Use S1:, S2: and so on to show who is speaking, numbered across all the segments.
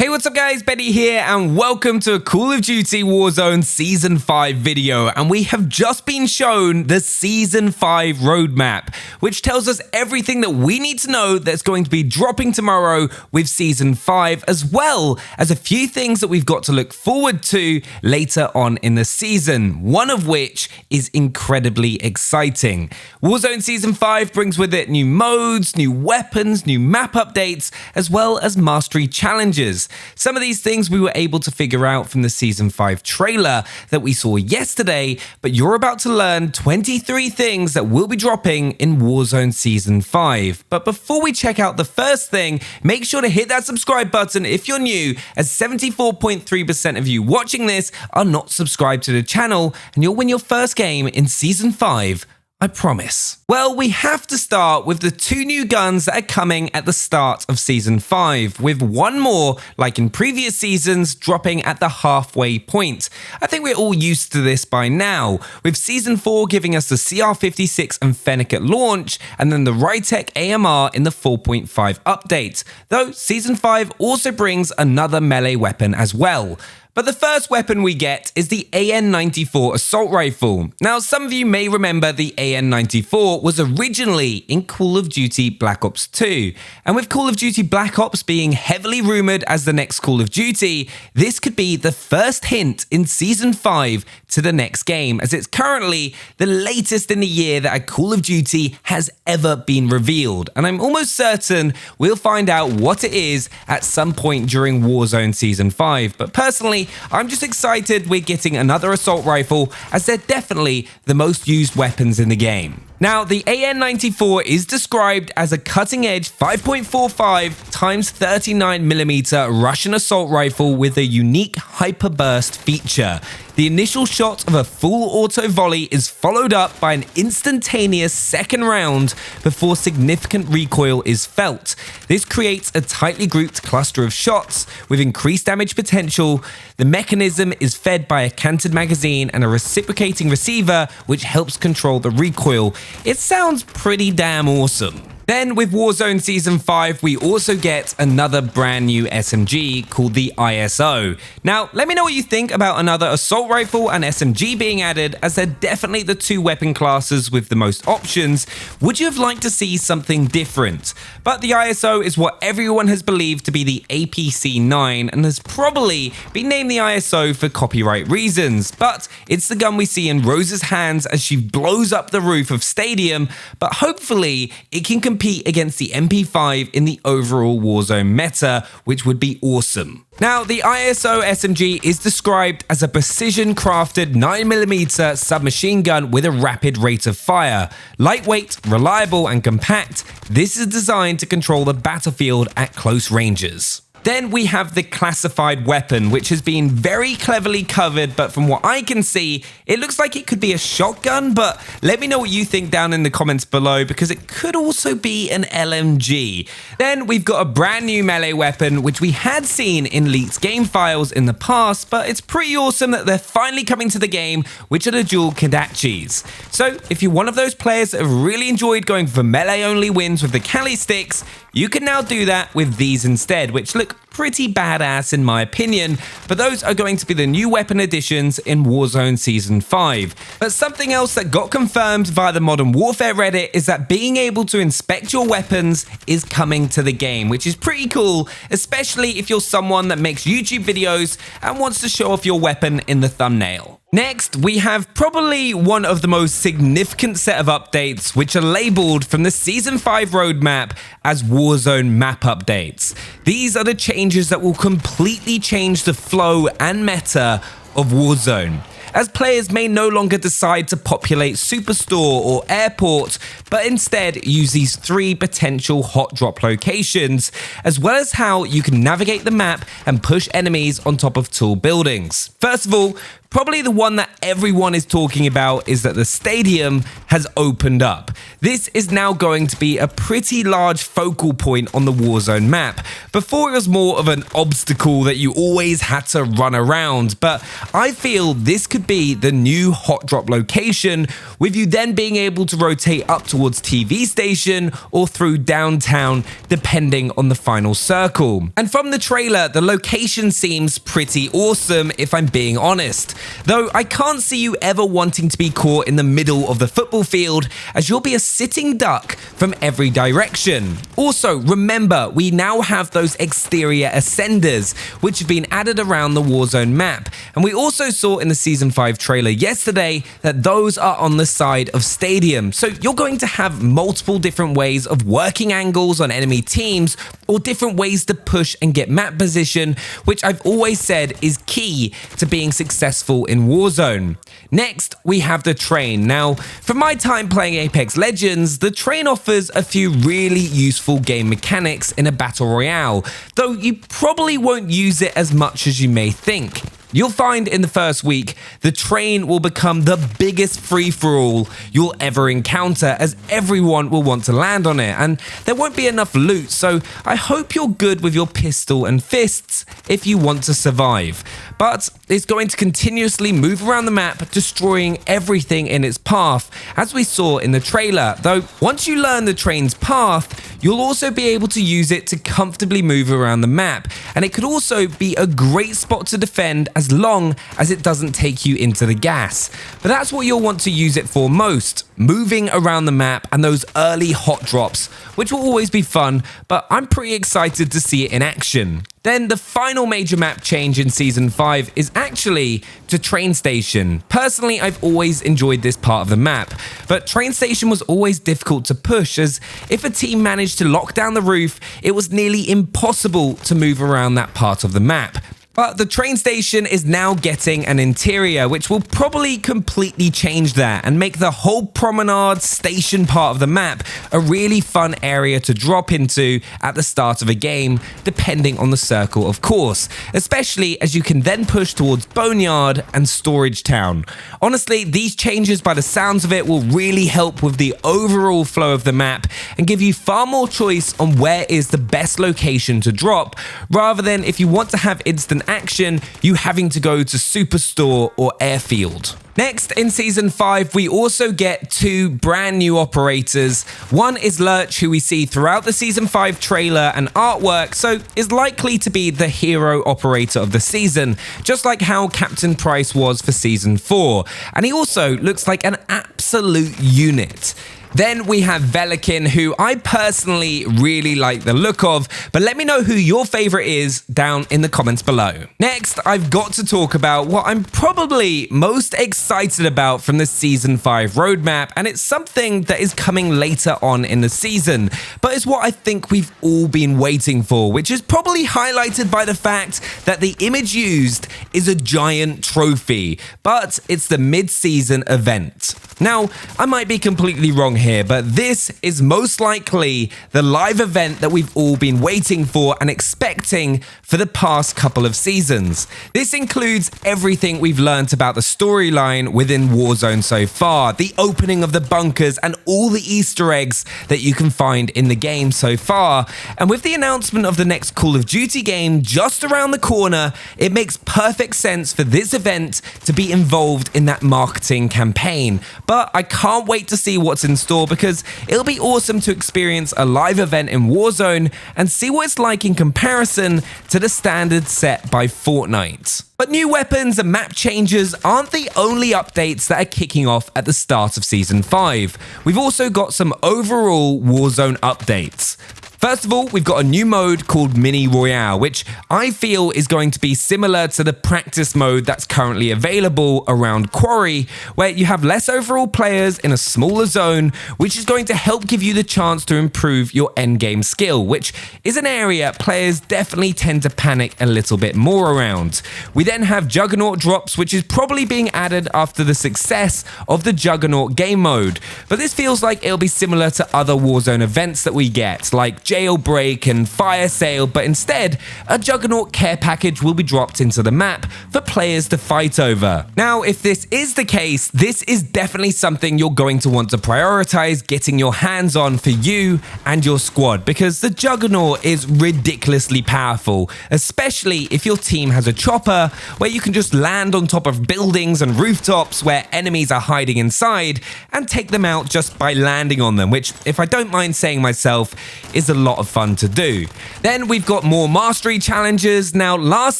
S1: Hey, what's up guys, Benny here and welcome to a Call of Duty Warzone Season 5 video, and we have just been shown the Season 5 roadmap, which tells us everything that we need to know that's going to be dropping tomorrow with Season 5, as well as a few things that we've got to look forward to later on in the season, one of which is incredibly exciting. Warzone Season 5 brings with it new modes, new weapons, new map updates, as well as mastery challenges. Some of these things we were able to figure out from the Season 5 trailer that we saw yesterday, but you're about to learn 23 things that will be dropping in Warzone Season 5. But before we check out the first thing, make sure to hit that subscribe button if you're new, as 74.3% of you watching this are not subscribed to the channel, and you'll win your first game in Season 5. I promise. Well, we have to start with the two new guns that are coming at the start of Season 5, with one more, like in previous seasons, dropping at the halfway point. I think we're all used to this by now, with Season 4 giving us the CR56 and Fennec at launch, and then the Rytec AMR in the 4.5 update, though Season 5 also brings another melee weapon as well. But the first weapon we get is the AN-94 assault rifle. Now, some of you may remember the AN-94 was originally in Call of Duty Black Ops 2. And with Call of Duty Black Ops being heavily rumored as the next Call of Duty, this could be the first hint in Season 5 to the next game, as it's currently the latest in the year that a Call of Duty has ever been revealed. And I'm almost certain we'll find out what it is at some point during Warzone Season 5. But personally, I'm just excited we're getting another assault rifle, as they're definitely the most used weapons in the game. Now, the AN-94 is described as a cutting-edge 5.45 x 39mm Russian assault rifle with a unique hyperburst feature. The initial shot of a full auto volley is followed up by an instantaneous second round before significant recoil is felt. This creates a tightly grouped cluster of shots with increased damage potential. The mechanism is fed by a canted magazine and a reciprocating receiver, which helps control the recoil. It sounds pretty damn awesome. Then with Warzone Season 5, we also get another brand new SMG called the ISO. Now, let me know what you think about another assault rifle and SMG being added, as they're definitely the two weapon classes with the most options. Would you have liked to see something different? But the ISO is what everyone has believed to be the APC-9 and has probably been named the ISO for copyright reasons. But it's the gun we see in Rose's hands as she blows up the roof of Stadium, but hopefully it can compete against the MP5 in the overall Warzone meta, which would be awesome. Now, the ISO SMG is described as a precision-crafted 9mm submachine gun with a rapid rate of fire. Lightweight, reliable, and compact, this is designed to control the battlefield at close ranges. Then we have the classified weapon, which has been very cleverly covered, but from what I can see, it looks like it could be a shotgun, but let me know what you think down in the comments below, because it could also be an LMG. Then we've got a brand new melee weapon, which we had seen in leaked game files in the past, but it's pretty awesome that they're finally coming to the game, which are the dual Kodachis. So if you're one of those players that have really enjoyed going for melee-only wins with the Kali sticks, you can now do that with these instead, which look pretty badass in my opinion, but those are going to be the new weapon additions in Warzone Season 5. But something else that got confirmed via the Modern Warfare Reddit is that being able to inspect your weapons is coming to the game, which is pretty cool, especially if you're someone that makes YouTube videos and wants to show off your weapon in the thumbnail. Next, we have probably one of the most significant set of updates, which are labeled from the Season 5 roadmap as Warzone Map Updates. These are the changes that will completely change the flow and meta of Warzone, as players may no longer decide to populate Superstore or Airport, but instead use these three potential hot drop locations, as well as how you can navigate the map and push enemies on top of tall buildings. First of all, Probably the one that everyone is talking about is that the stadium has opened up. This is now going to be a pretty large focal point on the Warzone map. Before it was more of an obstacle that you always had to run around, but I feel this could be the new hot drop location, with you then being able to rotate up towards TV station or through downtown depending on the final circle. And from the trailer, the location seems pretty awesome if I'm being honest. Though I can't see you ever wanting to be caught in the middle of the football field, as you'll be a sitting duck from every direction. Also, remember, we now have those exterior ascenders, which have been added around the Warzone map. And we also saw in the Season 5 trailer yesterday that those are on the side of stadium. So you're going to have multiple different ways of working angles on enemy teams, or different ways to push and get map position, which I've always said is key to being successful in Warzone. Next, we have the train. Now, from my time playing Apex Legends, the train offers a few really useful game mechanics in a battle royale, though you probably won't use it as much as you may think. You'll find in the first week, the train will become the biggest free-for-all you'll ever encounter, as everyone will want to land on it, and there won't be enough loot, so I hope you're good with your pistol and fists if you want to survive. But it's going to continuously move around the map, destroying everything in its path, as we saw in the trailer, though once you learn the train's path, you'll also be able to use it to comfortably move around the map, and it could also be a great spot to defend as long as it doesn't take you into the gas. But that's what you'll want to use it for most, moving around the map and those early hot drops, which will always be fun, but I'm pretty excited to see it in action. Then the final major map change in Season 5 is actually to Train Station. Personally, I've always enjoyed this part of the map, but Train Station was always difficult to push, as if a team managed to lock down the roof, it was nearly impossible to move around that part of the map. But the train station is now getting an interior, which will probably completely change that and make the whole promenade station part of the map a really fun area to drop into at the start of a game, depending on the circle, of course, especially as you can then push towards Boneyard and Storage Town. Honestly, these changes, by the sounds of it, will really help with the overall flow of the map and give you far more choice on where is the best location to drop, rather than, if you want to have instant action, you having to go to Superstore or Airfield. Next, in Season 5, we also get two brand new operators. One is Lurch, who we see throughout the Season 5 trailer and artwork, so is likely to be the hero operator of the season, just like how Captain Price was for Season 4. And he also looks like an absolute unit. Then we have Velikin, who I personally really like the look of, but let me know who your favorite is down in the comments below. Next, I've got to talk about what I'm probably most excited about from the Season 5 roadmap, and it's something that is coming later on in the season, but it's what I think we've all been waiting for, which is probably highlighted by the fact that the image used is a giant trophy, but it's the mid-season event. Now, I might be completely wrong here, but this is most likely the live event that we've all been waiting for and expecting for the past couple of seasons. This includes everything we've learned about the storyline within Warzone so far, the opening of the bunkers, and all the Easter eggs that you can find in the game so far. And with the announcement of the next Call of Duty game just around the corner, it makes perfect sense for this event to be involved in that marketing campaign. But I can't wait to see what's in store, because it'll be awesome to experience a live event in Warzone and see what it's like in comparison to the standard set by Fortnite. But new weapons and map changes aren't the only updates that are kicking off at the start of Season 5. We've also got some overall Warzone updates. First of all, we've got a new mode called Mini Royale, which I feel is going to be similar to the practice mode that's currently available around Quarry, where you have less overall players in a smaller zone, which is going to help give you the chance to improve your endgame skill, which is an area players definitely tend to panic a little bit more around. We then have Juggernaut Drops, which is probably being added after the success of the Juggernaut game mode, but this feels like it'll be similar to other Warzone events that we get, like Jailbreak and Fire Sale, but instead, a Juggernaut care package will be dropped into the map for players to fight over. Now, if this is the case, this is definitely something you're going to want to prioritize getting your hands on for you and your squad, because the Juggernaut is ridiculously powerful, especially if your team has a chopper where you can just land on top of buildings and rooftops where enemies are hiding inside and take them out just by landing on them, which, if I don't mind saying myself, is a lot of fun to do. Then we've got more mastery challenges. Now, last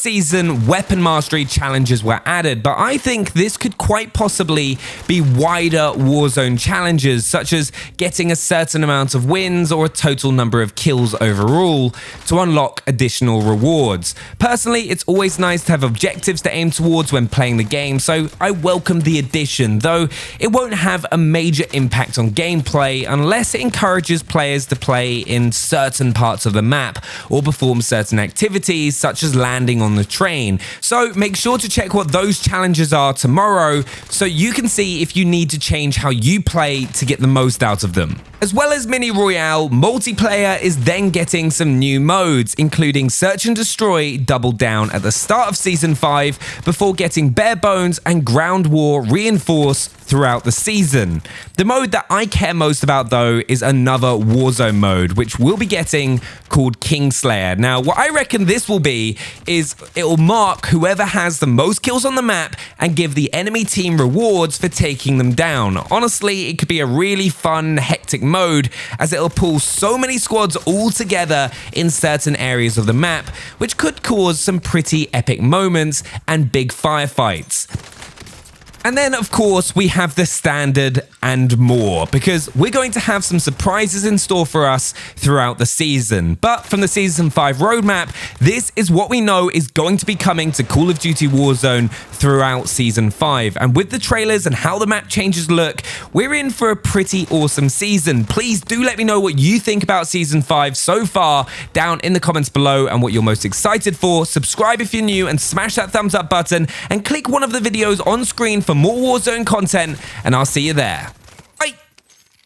S1: season, weapon mastery challenges were added, but I think this could quite possibly be wider Warzone challenges, such as getting a certain amount of wins or a total number of kills overall to unlock additional rewards. Personally, it's always nice to have objectives to aim towards when playing the game, so I welcome the addition, though it won't have a major impact on gameplay unless it encourages players to play in certain parts of the map or perform certain activities such as landing on the train. So make sure to check what those challenges are tomorrow so you can see if you need to change how you play to get the most out of them. As well as Mini Royale, multiplayer is then getting some new modes, including Search and Destroy Double Down at the start of Season 5, before getting Bare Bones and Ground War reinforced throughout the season. The mode that I care most about, though, is another Warzone mode, which we'll be getting, called Kingslayer. Now, what I reckon this will be is it'll mark whoever has the most kills on the map and give the enemy team rewards for taking them down. Honestly, it could be a really fun, hectic mode, as it'll pull so many squads all together in certain areas of the map, which could cause some pretty epic moments and big firefights. And then, of course, we have the standard and more, because we're going to have some surprises in store for us throughout the season. But from the Season 5 roadmap, this is what we know is going to be coming to Call of Duty Warzone throughout Season 5. And with the trailers and how the map changes look, we're in for a pretty awesome season. Please do let me know what you think about Season 5 so far down in the comments below and what you're most excited for. Subscribe if you're new and smash that thumbs up button and click one of the videos on screen for more Warzone content, and I'll see you there.